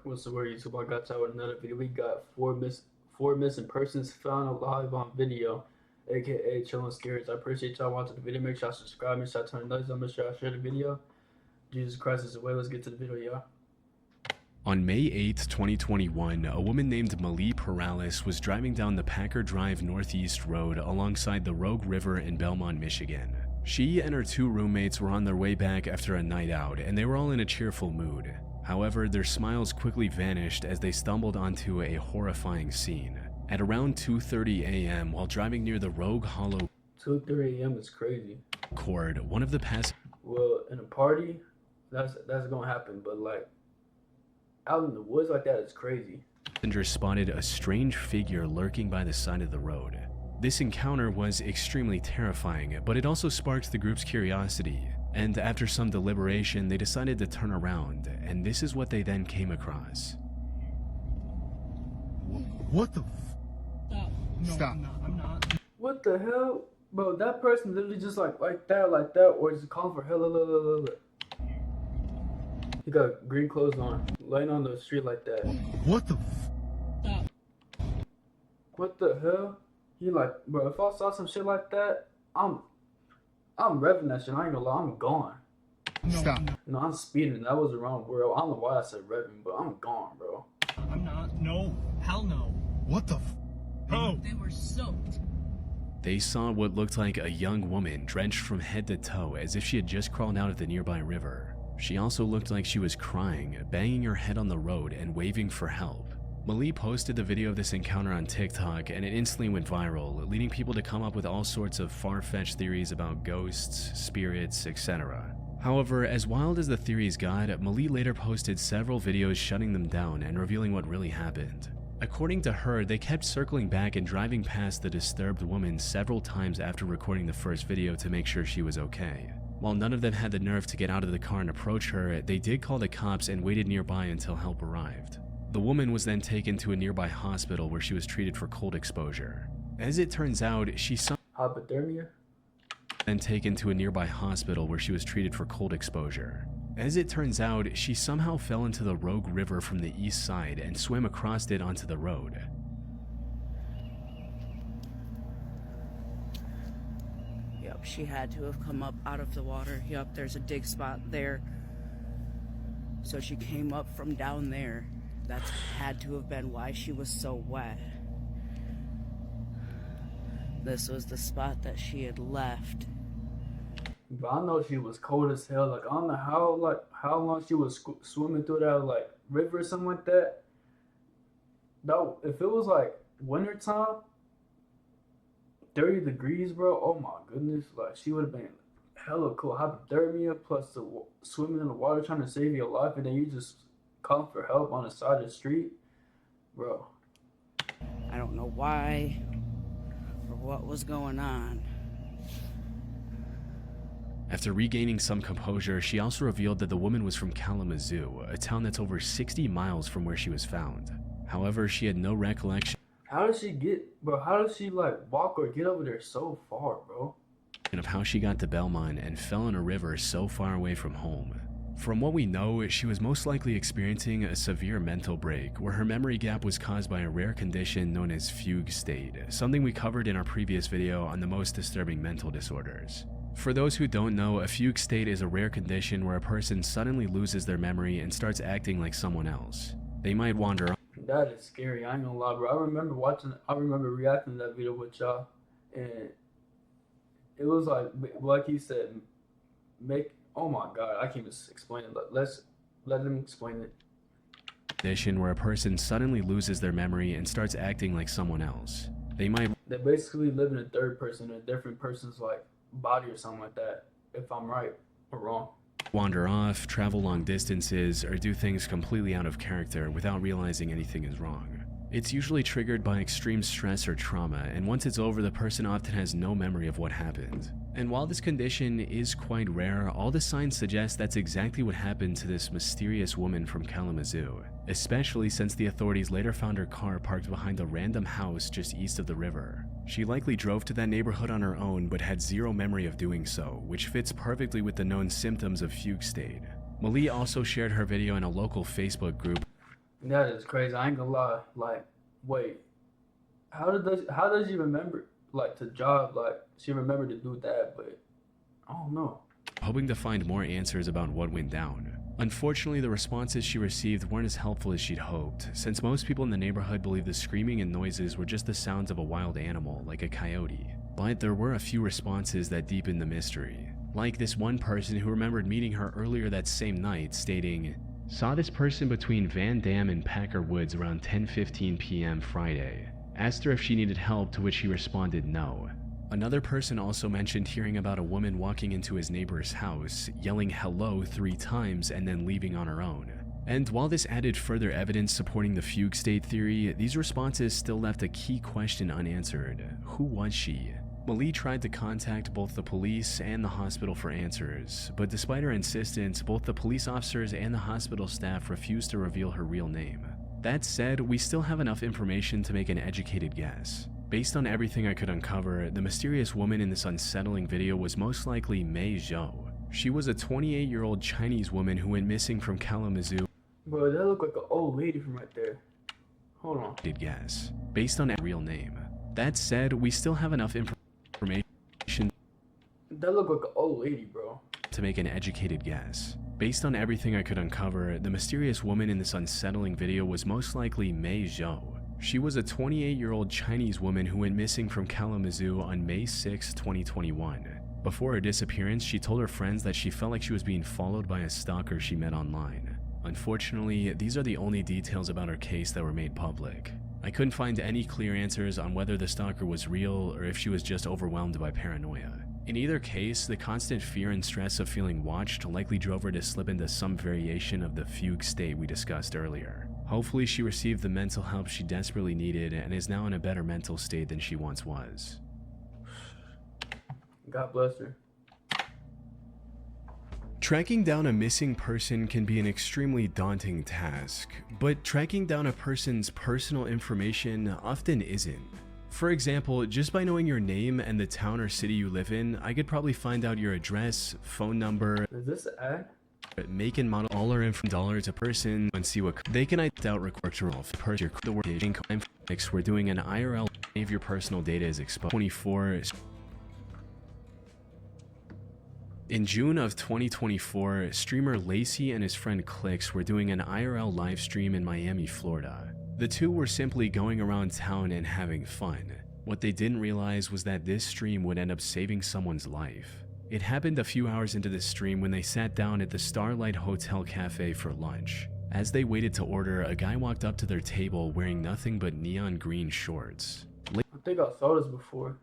What's the word, YouTube? I got y'all with another video. We got four missing persons found alive on video, aka chilling scares. I appreciate y'all watching the video. Make sure y'all subscribe, make sure y'all turn the lights on, make sure y'all share the video. Jesus Christ is the way. Let's get to the video, y'all. On May 8, 2021, a woman named Malie Perales was driving down the Packer Drive Northeast Road alongside the Rogue River in Belmont, Michigan. She and her two roommates were on their way back after a night out, and they were all in a cheerful mood. However, their smiles quickly vanished as they stumbled onto a horrifying scene. At around 2:30 a.m., while driving near the Rogue Hollow 2:30 a.m. is crazy. Court, one of the Well, in a party, that's gonna happen, but like out in the woods like that is crazy. Passengers spotted a strange figure lurking by the side of the road. This encounter was extremely terrifying, but it also sparked the group's curiosity, and after some deliberation, they decided to turn around, and this is what they then came across. What the Stop. No, Stop. I'm not. What the hell? Bro, that person literally just like that, or just calling for hello. He got green clothes on, laying on the street like that. What the Stop. What the hell? He like, bro, if I saw some shit like that, I'm revving that shit. I ain't gonna lie, I'm gone. No, Stop. No, I'm speeding. That was the wrong word. I don't know why I said revving, but I'm gone, bro. I'm not. No. Hell no. What the Oh! They were soaked. They saw what looked like a young woman drenched from head to toe as if she had just crawled out of the nearby river. She also looked like she was crying, banging her head on the road and waving for help. Malie posted the video of this encounter on TikTok and it instantly went viral, leading people to come up with all sorts of far-fetched theories about ghosts, spirits, etc. However, as wild as the theories got, Malie later posted several videos shutting them down and revealing what really happened. According to her, they kept circling back and driving past the disturbed woman several times after recording the first video to make sure she was okay. While none of them had the nerve to get out of the car and approach her, they did call the cops and waited nearby until help arrived. The woman was then taken to a nearby hospital where she was treated for cold exposure. As it turns out, Hypothermia? then taken to a nearby hospital where she was treated for cold exposure. As it turns out, she somehow fell into the Rogue River from the east side and swam across it onto the road. Yep, she had to have come up out of the water. Yep, there's a dig spot there. So she came up from down there. That's had to have been why she was so wet. This was the spot that she had left. But I know she was cold as hell. Like, I don't know how long she was swimming through that like river or something like that. No, if it was like wintertime, 30 degrees, bro. Oh my goodness, like she would have been hella cool. Hypothermia plus the swimming in the water trying to save your life, and then you just call for help on the side of the street, bro. I don't know why or what was going on. After regaining some composure, she also revealed that the woman was from Kalamazoo, a town that's over 60 miles from where she was found. However, she had no recollection How does she like walk or get over there so far, bro? of how she got to Belmont and fell in a river so far away from home. From what we know, she was most likely experiencing a severe mental break where her memory gap was caused by a rare condition known as fugue state, something we covered in our previous video on the most disturbing mental disorders. For those who don't know, a fugue state is a rare condition where a person suddenly loses their memory and starts acting like someone else. They might wander off. That is scary. I ain't gonna lie, bro. I remember reacting to that video with y'all, and it was like he said, oh my god, I can't even explain it. Let him explain it. Condition where a person suddenly loses their memory and starts acting like someone else. They basically live in a third person, in a different person's like body or something like that, if I'm right or wrong. Wander off, travel long distances, or do things completely out of character without realizing anything is wrong. It's usually triggered by extreme stress or trauma, and once it's over, the person often has no memory of what happened. And while this condition is quite rare, all the signs suggest that's exactly what happened to this mysterious woman from Kalamazoo, especially since the authorities later found her car parked behind a random house just east of the river. She likely drove to that neighborhood on her own but had zero memory of doing so, which fits perfectly with the known symptoms of fugue state. Malie also shared her video in a local Facebook group. That is crazy. I ain't gonna lie. Like, wait, how does she remember like to jog? Like she remembered to do that, but I don't know. hoping to find more answers about what went down. Unfortunately, the responses she received weren't as helpful as she'd hoped, since most people in the neighborhood believed the screaming and noises were just the sounds of a wild animal, like a coyote. But there were a few responses that deepened the mystery. Like this one person who remembered meeting her earlier that same night, stating, "Saw this person between Van Dam and Packer Woods around 10:15 p.m. Friday. Asked her if she needed help, to which she responded no." Another person also mentioned hearing about a woman walking into his neighbor's house, yelling hello 3 times and then leaving on her own. And while this added further evidence supporting the fugue state theory, these responses still left a key question unanswered. Who was she? Malie tried to contact both the police and the hospital for answers, but despite her insistence, both the police officers and the hospital staff refused to reveal her real name. That said, we still have enough information to make an educated guess. Based on everything I could uncover, the mysterious woman in this unsettling video was most likely Mei Zhou. She was a 28-year-old Chinese woman who went missing from Kalamazoo. Bro, that look like an old lady from right there. Hold on. Did guess, based on her real name. That said, we still have enough information That look like an old lady, bro. to make an educated guess. Based on everything I could uncover, the mysterious woman in this unsettling video was most likely Mei Zhou. She was a 28-year-old Chinese woman who went missing from Kalamazoo on May 6, 2021. Before her disappearance, she told her friends that she felt like she was being followed by a stalker she met online. Unfortunately, these are the only details about her case that were made public. I couldn't find any clear answers on whether the stalker was real or if she was just overwhelmed by paranoia. In either case, the constant fear and stress of feeling watched likely drove her to slip into some variation of the fugue state we discussed earlier. Hopefully, she received the mental help she desperately needed and is now in a better mental state than she once was. God bless her. Tracking down a missing person can be an extremely daunting task, but tracking down a person's personal information often isn't. For example, just by knowing your name and the town or city you live in, I could probably find out your address, phone number, Is this an ad? make and model, all our info, dollars a person, and see what they can out record to off per your the word we're doing an IRL if your personal data is exposed. 24. In June of 2024, streamer Lacey and his friend Clicks were doing an IRL live stream in Miami, Florida. The two were simply going around town and having fun. What they didn't realize was that this stream would end up saving someone's life. It happened a few hours into the stream when they sat down at the Starlight Hotel Cafe for lunch. As they waited to order, a guy walked up to their table wearing nothing but neon green shorts. I think I saw this before.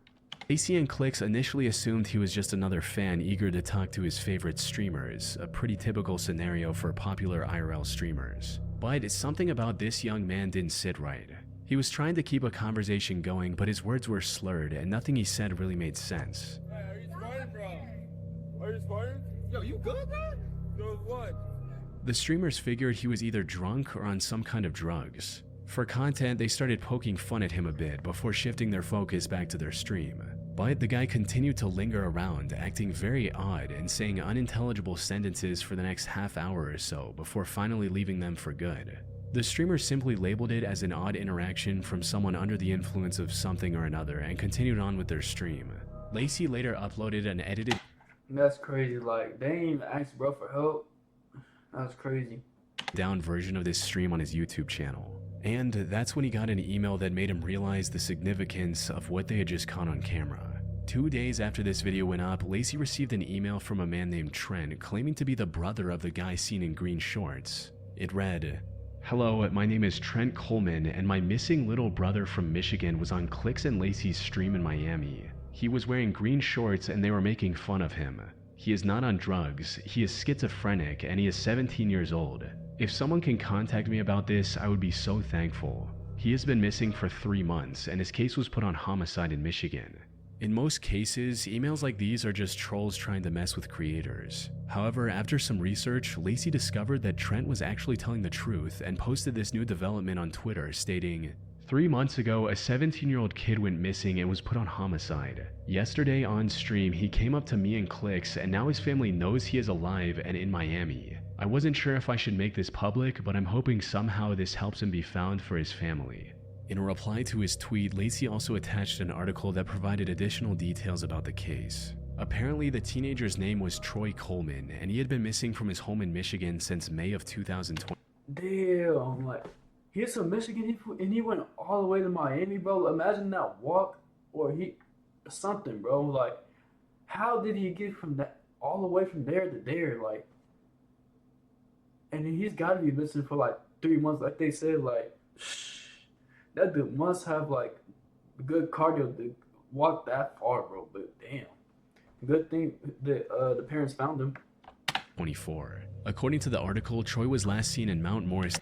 Lacey and Clicks initially assumed he was just another fan eager to talk to his favorite streamers, a pretty typical scenario for popular IRL streamers. But something about this young man didn't sit right. He was trying to keep a conversation going, but his words were slurred and nothing he said really made sense. Hey, are you sparring, bro? Are you sparring? Yo, you good, bro? Good what? The streamers figured he was either drunk or on some kind of drugs. For content, they started poking fun at him a bit before shifting their focus back to their stream. But the guy continued to linger around, acting very odd and saying unintelligible sentences for the next half hour or so before finally leaving them for good. The streamer simply labeled it as an odd interaction from someone under the influence of something or another and continued on with their stream. Lacey later uploaded an edited That's crazy. Like, they ain't even ask bro for help. That's crazy. down version of this stream on his YouTube channel. And that's when he got an email that made him realize the significance of what they had just caught on camera. 2 days after this video went up, Lacey received an email from a man named Trent claiming to be the brother of the guy seen in green shorts. It read, "Hello, my name is Trent Coleman, and my missing little brother from Michigan was on Clicks and Lacey's stream in Miami. He was wearing green shorts and they were making fun of him. He is not on drugs, he is schizophrenic, and he is 17 years old. If someone can contact me about this, I would be so thankful. He has been missing for 3 months, and his case was put on homicide in Michigan." In most cases, emails like these are just trolls trying to mess with creators. However, after some research, Lacey discovered that Trent was actually telling the truth and posted this new development on Twitter stating, 3 months ago, a 17-year-old kid went missing and was put on homicide. Yesterday on stream, he came up to me and Clicks, and now his family knows he is alive and in Miami. I wasn't sure if I should make this public, but I'm hoping somehow this helps him be found for his family. In a reply to his tweet, Lacey also attached an article that provided additional details about the case. Apparently, the teenager's name was Troy Coleman, and he had been missing from his home in Michigan since May of 2020. Damn, like, he's from Michigan and he went all the way to Miami, bro. Imagine that walk or something, bro. Like, how did he get from that all the way from there to there? Like, and he's got to be missing for like 3 months, like they said. Like, that dude must have like good cardio to walk that far, bro. But damn, good thing that the parents found him. 24. According to the article, Troy was last seen in Mount Morris.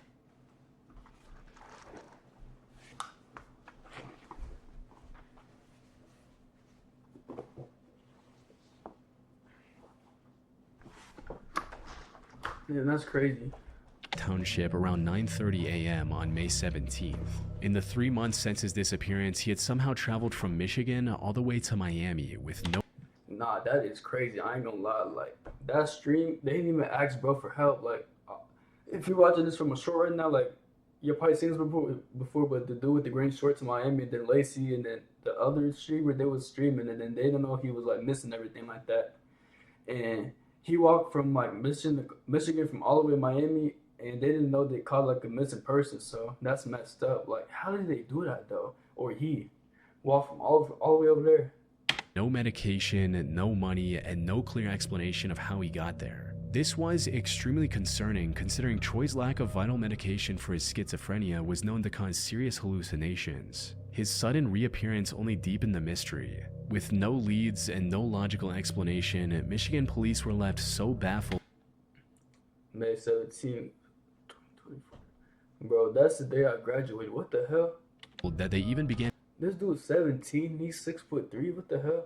Yeah, that's crazy. Township around 9:30 a.m. on May 17th. In the 3 months since his disappearance, he had somehow traveled from Michigan all the way to Miami with no. Nah, that is crazy. I ain't gonna lie. Like, that stream, they didn't even ask bro for help. Like, if you're watching this from a short right now, like, you've probably seen this before, but the dude with the green shorts in Miami, and then Lacey, and then the other streamer, they was streaming, and then they didn't know he was like missing everything like that. And he walked from like Michigan from all the way to Miami, and they didn't know they caught like a missing person. So that's messed up. Like, how did they do that though? Or he walked from all the way over there. No medication, no money, and no clear explanation of how he got there. This was extremely concerning considering Troy's lack of vital medication for his schizophrenia was known to cause serious hallucinations. His sudden reappearance only deepened the mystery. With no leads and no logical explanation, Michigan police were left so baffled. May 17th, 2024. Bro, that's the day I graduated. What the hell? That they even began This dude's 17, he's 6'3", what the hell?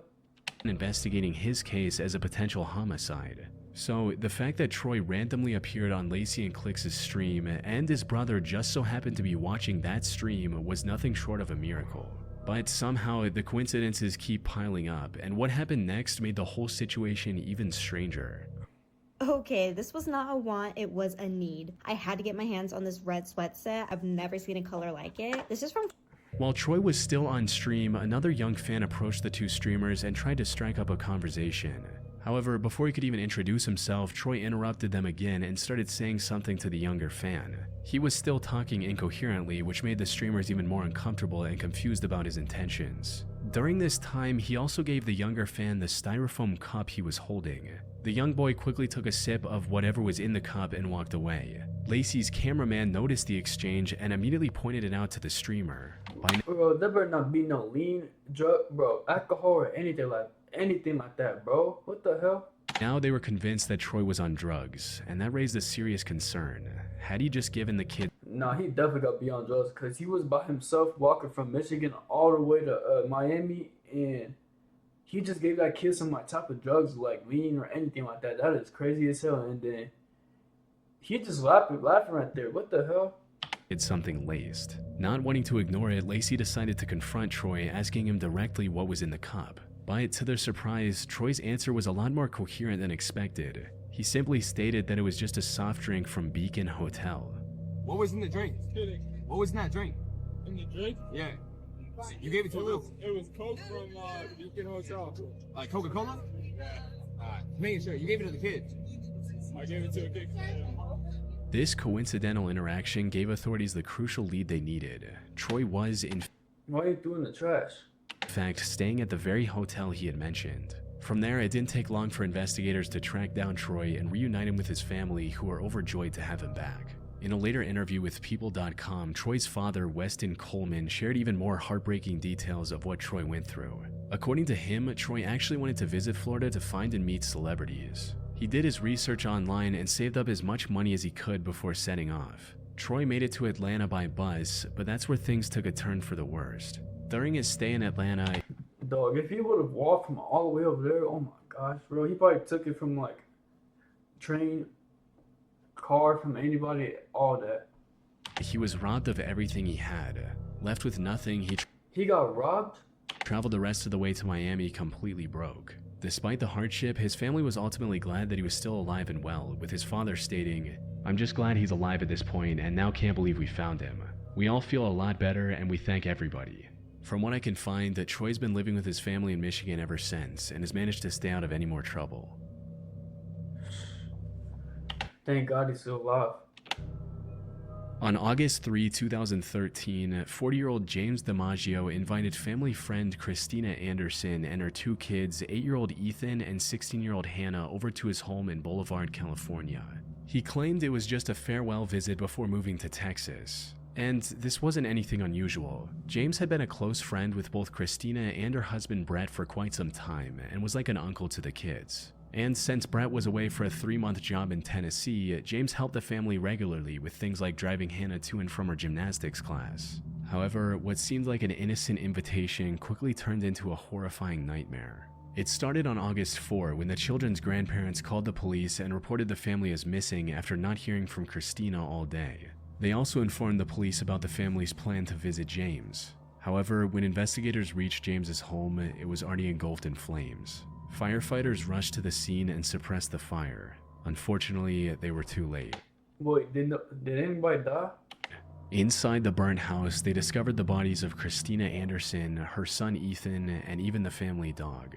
investigating his case as a potential homicide. So the fact that Troy randomly appeared on Lacey and Clix's stream and his brother just so happened to be watching that stream was nothing short of a miracle. But somehow the coincidences keep piling up, and what happened next made the whole situation even stranger. Okay, this was not a want, it was a need. I had to get my hands on this red sweat set. I've never seen a color like it. This is from... While Troy was still on stream, another young fan approached the two streamers and tried to strike up a conversation. However, before he could even introduce himself, Troy interrupted them again and started saying something to the younger fan. He was still talking incoherently, which made the streamers even more uncomfortable and confused about his intentions. During this time, he also gave the younger fan the styrofoam cup he was holding. The young boy quickly took a sip of whatever was in the cup and walked away. Lacey's cameraman noticed the exchange and immediately pointed it out to the streamer. Bro, there better not be no lean, drug, bro, alcohol or anything like that, bro. What the hell? Now they were convinced that Troy was on drugs, and that raised a serious concern. Had he just given the kid... Nah, he definitely got to be on drugs because he was by himself walking from Michigan all the way to Miami, and he just gave that kid some like type of drugs like lean or anything like that. That is crazy as hell. And then he just laughing right there. What the hell? It's something laced. Not wanting to ignore it, Lacey decided to confront Troy, asking him directly what was in the cup. But to their surprise, Troy's answer was a lot more coherent than expected. He simply stated that it was just a soft drink from Beacon Hotel. What was in the drink? What was in that drink? In the drink? Yeah. You gave it to Lou. It was Coke from Beacon Hotel. Like Coca-Cola? Yeah. Making sure. You gave it to the kids. I gave it to a kid. This coincidental interaction gave authorities the crucial lead they needed. Troy was, in Why are you doing the trash? fact, staying at the very hotel he had mentioned. From there, it didn't take long for investigators to track down Troy and reunite him with his family, who were overjoyed to have him back. In a later interview with People.com, Troy's father, Wenskiii Coleman, shared even more heartbreaking details of what Troy went through. According to him, Troy actually wanted to visit Florida to find and meet celebrities. He did his research online and saved up as much money as he could before setting off. Troy made it to Atlanta by bus, but that's where things took a turn for the worst. During his stay in Atlanta, Dog, if he would have walked from all the way over there, oh my gosh, bro, he probably took it from like train, car, from anybody, all that. he was robbed of everything he had. Left with nothing, he He got robbed? traveled the rest of the way to Miami completely broke. Despite the hardship, his family was ultimately glad that he was still alive and well, with his father stating, "I'm just glad he's alive at this point and now can't believe we found him. We all feel a lot better and we thank everybody." From what I can find, Troy's been living with his family in Michigan ever since and has managed to stay out of any more trouble. Thank God he's still alive. On August 3, 2013, 40-year-old James DiMaggio invited family friend Christina Anderson and her 2 kids, 8-year-old Ethan and 16-year-old Hannah, over to his home in Boulevard, California. He claimed it was just a farewell visit before moving to Texas. And this wasn't anything unusual. James had been a close friend with both Christina and her husband Brett for quite some time and was like an uncle to the kids. And since Brett was away for a 3-month job in Tennessee, James helped the family regularly with things like driving Hannah to and from her gymnastics class. However, what seemed like an innocent invitation quickly turned into a horrifying nightmare. It started on August 4 when the children's grandparents called the police and reported the family as missing after not hearing from Christina all day. They also informed the police about the family's plan to visit James. However, when investigators reached James's home, it was already engulfed in flames. Firefighters rushed to the scene and suppressed the fire. Unfortunately, they were too late. Wait, did anybody die? Inside the burnt house, they discovered the bodies of Christina Anderson, her son Ethan, and even the family dog.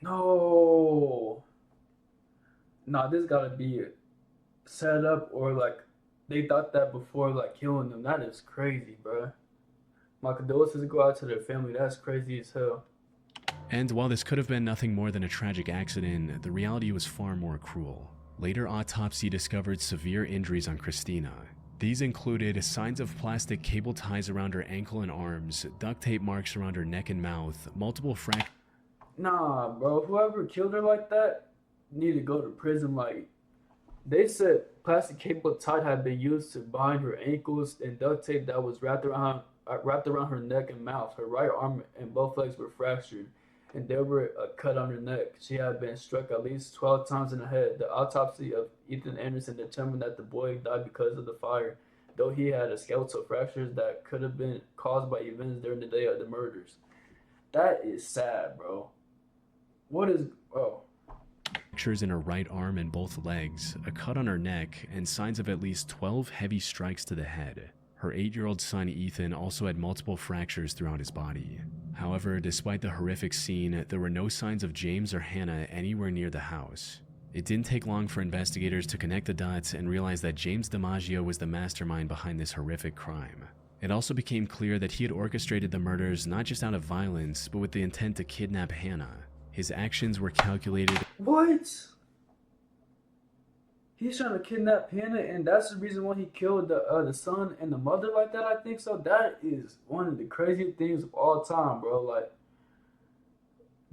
No. Nah, this gotta be set up, or like they thought that before like killing them. That is crazy, bro. My condolences go out to their family. That's crazy as hell. And while this could have been nothing more than a tragic accident, the reality was far more cruel. Later autopsy discovered severe injuries on Christina. These included signs of plastic cable ties around her ankle and arms, duct tape marks around her neck and mouth, multiple fractures. Nah, bro. Whoever killed her like that need to go to prison. Like, they said plastic cable tie had been used to bind her ankles, and duct tape that was wrapped around her neck and mouth. Her right arm and both legs were fractured, and there were a cut on her neck. She had been struck at least 12 times in the head. The autopsy of Ethan Anderson determined that the boy died because of the fire, though he had a skeletal fractures that could have been caused by events during the day of the murders. That is sad, bro. What is... Oh. Fractures in her right arm and both legs, a cut on her neck, and signs of at least 12 heavy strikes to the head. Her 8-year-old son Ethan also had multiple fractures throughout his body. However, despite the horrific scene, there were no signs of James or Hannah anywhere near the house. It didn't take long for investigators to connect the dots and realize that James DiMaggio was the mastermind behind this horrific crime. It also became clear that he had orchestrated the murders not just out of violence, but with the intent to kidnap Hannah. His actions were calculated. What? He's trying to kidnap Hannah, and that's the reason why he killed the son and the mother like that, I think so. That is one of the craziest things of all time, bro. Like,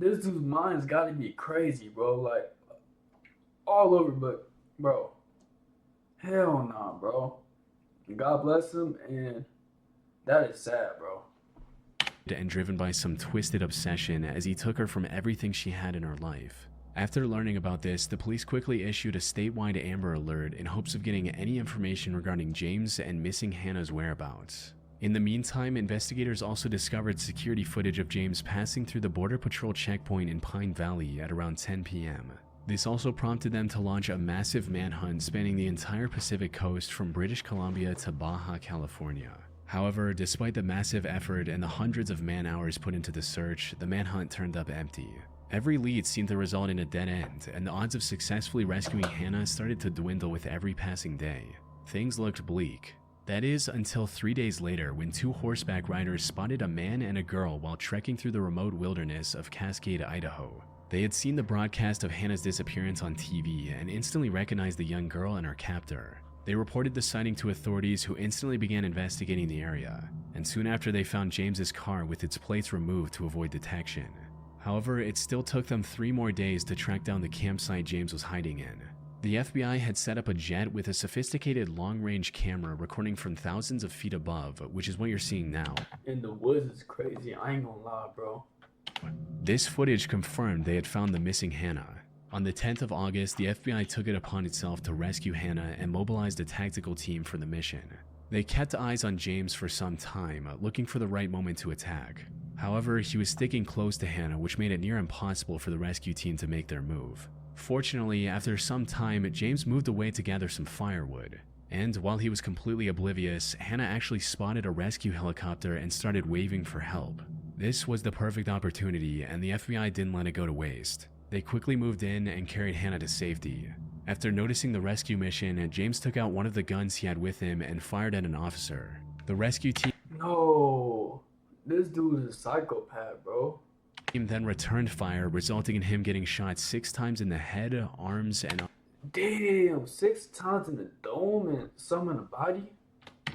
this dude's mind's gotta be crazy, bro. Like, all over, but, bro, hell nah, bro. God bless him, and that is sad, bro. And driven by some twisted obsession as he took her from everything she had in her life. After learning about this, the police quickly issued a statewide Amber Alert in hopes of getting any information regarding James and missing Hannah's whereabouts. In the meantime, investigators also discovered security footage of James passing through the Border Patrol checkpoint in Pine Valley at around 10 p.m. This also prompted them to launch a massive manhunt spanning the entire Pacific coast from British Columbia to Baja California. However, despite the massive effort and the hundreds of man-hours put into the search, the manhunt turned up empty. Every lead seemed to result in a dead end, and the odds of successfully rescuing Hannah started to dwindle with every passing day. Things looked bleak. That is, until 3 days later when 2 horseback riders spotted a man and a girl while trekking through the remote wilderness of Cascade, Idaho. They had seen the broadcast of Hannah's disappearance on TV and instantly recognized the young girl and her captor. They reported the sighting to authorities, who instantly began investigating the area, and soon after they found James's car with its plates removed to avoid detection. However, it still took them 3 more days to track down the campsite James was hiding in. The FBI had set up a jet with a sophisticated long-range camera recording from thousands of feet above, which is what you're seeing now. In the woods is crazy, I ain't gonna lie, bro. This footage confirmed they had found the missing Hannah. On the 10th of August, the FBI took it upon itself to rescue Hannah and mobilized a tactical team for the mission. They kept eyes on James for some time, looking for the right moment to attack. However, he was sticking close to Hannah, which made it near impossible for the rescue team to make their move. Fortunately, after some time, James moved away to gather some firewood. And while he was completely oblivious, Hannah actually spotted a rescue helicopter and started waving for help. This was the perfect opportunity, and the FBI didn't let it go to waste. They quickly moved in and carried Hannah to safety. After noticing the rescue mission, James took out one of the guns he had with him and fired at an officer. The rescue team No, this dude is a psychopath, bro. then returned fire, resulting in him getting shot 6 times in the head, arms, and Damn, 6 times in the dome and some in the body.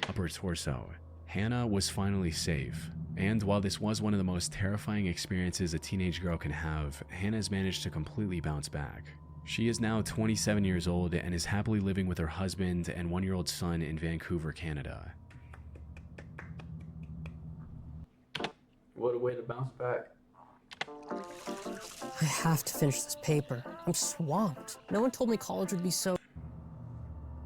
upper torso. Hannah was finally safe. And while this was one of the most terrifying experiences a teenage girl can have, Hannah's managed to completely bounce back. She is now 27 years old and is happily living with her husband and 1-year-old son in Vancouver, Canada. What a way to bounce back. I have to finish this paper. I'm swamped. No one told me college would be so...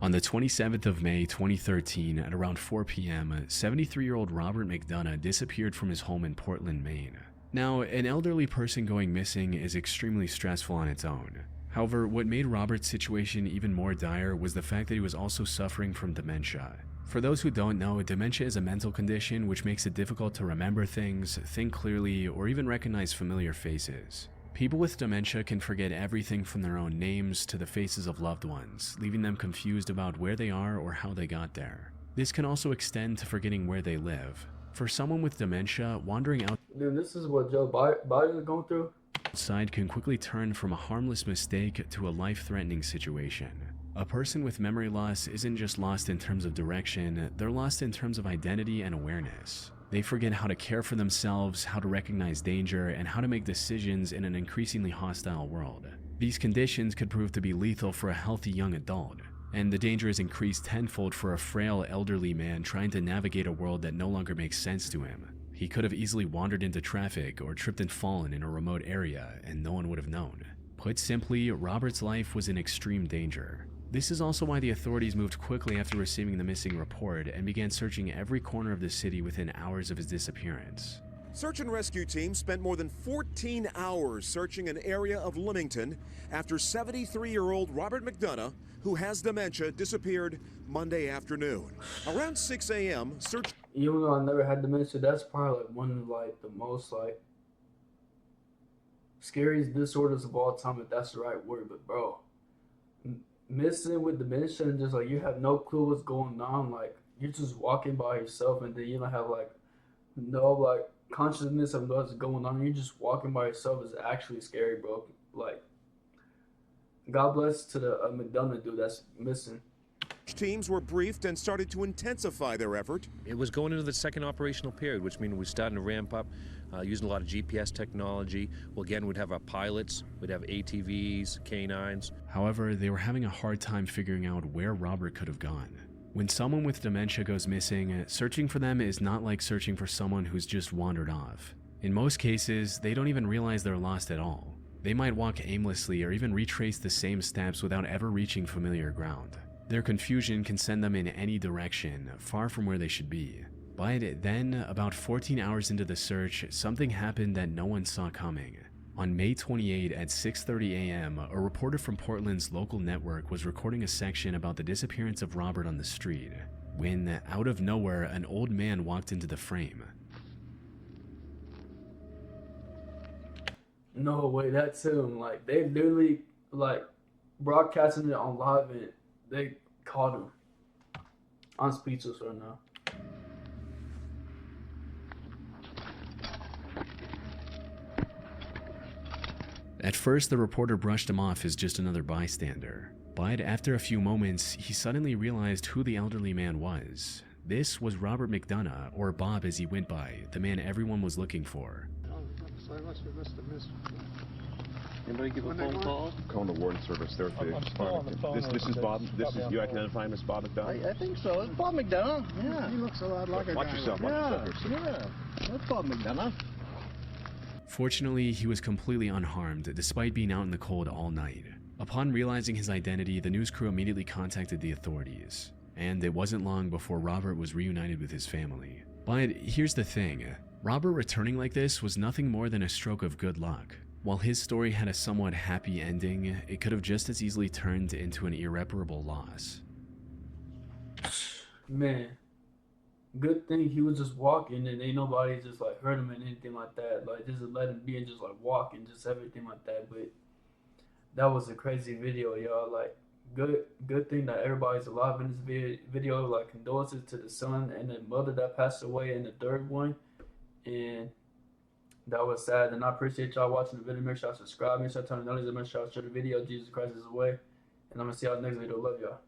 On the 27th of May 2013 at around 4 p.m., 73-year-old Robert McDonough disappeared from his home in Portland, Maine. Now, an elderly person going missing is extremely stressful on its own. However, what made Robert's situation even more dire was the fact that he was also suffering from dementia. For those who don't know, dementia is a mental condition which makes it difficult to remember things, think clearly, or even recognize familiar faces. People with dementia can forget everything from their own names to the faces of loved ones, leaving them confused about where they are or how they got there. This can also extend to forgetting where they live. For someone with dementia, wandering Dude, this is what Joe Biden is going through. outside can quickly turn from a harmless mistake to a life-threatening situation. A person with memory loss isn't just lost in terms of direction, they're lost in terms of identity and awareness. They forget how to care for themselves, how to recognize danger, and how to make decisions in an increasingly hostile world. These conditions could prove to be lethal for a healthy young adult, and the danger is increased tenfold for a frail elderly man trying to navigate a world that no longer makes sense to him. He could have easily wandered into traffic or tripped and fallen in a remote area, and no one would have known. Put simply, Robert's life was in extreme danger. This is also why the authorities moved quickly after receiving the missing report and began searching every corner of the city within hours of his disappearance. Search and rescue teams spent more than 14 hours searching an area of Leamington after 73-year-old Robert McDonough, who has dementia, disappeared Monday afternoon. Around 6 a.m., search... Even though I never had dementia, that's probably like one of like the most like scariest disorders of all time, if that's the right word. But bro, missing with dementia and just like you have no clue what's going on, like you're just walking by yourself and then you don't have like no like consciousness of what's going on. You're just walking by yourself is actually scary, bro. Like, God bless to the McDonough dude that's missing. Teams were briefed and started to intensify their effort. It was going into the second operational period, which means we're starting to ramp up, using a lot of GPS technology. Well, again, we'd have our pilots, we'd have ATVs, canines. However, they were having a hard time figuring out where Robert could have gone. When someone with dementia goes missing, searching for them is not like searching for someone who's just wandered off. In most cases, they don't even realize they're lost at all. They might walk aimlessly or even retrace the same steps without ever reaching familiar ground. Their confusion can send them in any direction, far from where they should be. But then, about 14 hours into the search, something happened that no one saw coming. On May 28 at 6:30 a.m., a reporter from Portland's local network was recording a section about the disappearance of Robert on the street, when, out of nowhere, an old man walked into the frame. No way, that's him. Like, they literally, like, broadcasting it on live and they caught him. I'm speechless right now. At first, the reporter brushed him off as just another bystander. But after a few moments, he suddenly realized who the elderly man was. This was Robert McDonough, or Bob as he went by, the man everyone was looking for. Anybody give a phone call? Calling the warden service there at the department. This is Bob. This is you. Identify him as Bob McDonough. I think so. It's Bob McDonough. Yeah. He looks a lot like a guy. Watch yourself. Yeah. That's Bob McDonough. Fortunately, he was completely unharmed, despite being out in the cold all night. Upon realizing his identity, the news crew immediately contacted the authorities. And it wasn't long before Robert was reunited with his family. But here's the thing. Robert returning like this was nothing more than a stroke of good luck. While his story had a somewhat happy ending, it could have just as easily turned into an irreparable loss. Man, good thing he was just walking and ain't nobody just like hurt him and anything like that. Like just let him be and just like walk and just everything like that. But that was a crazy video, y'all. Like good thing that everybody's alive in this video. Like condolences to the son and the mother that passed away and the third one. And that was sad. And I appreciate y'all watching the video. Make sure y'all subscribe. Make sure y'all turn on notifications. Make sure y'all share the video. Jesus Christ is away. And I'm gonna see y'all next video. Love y'all.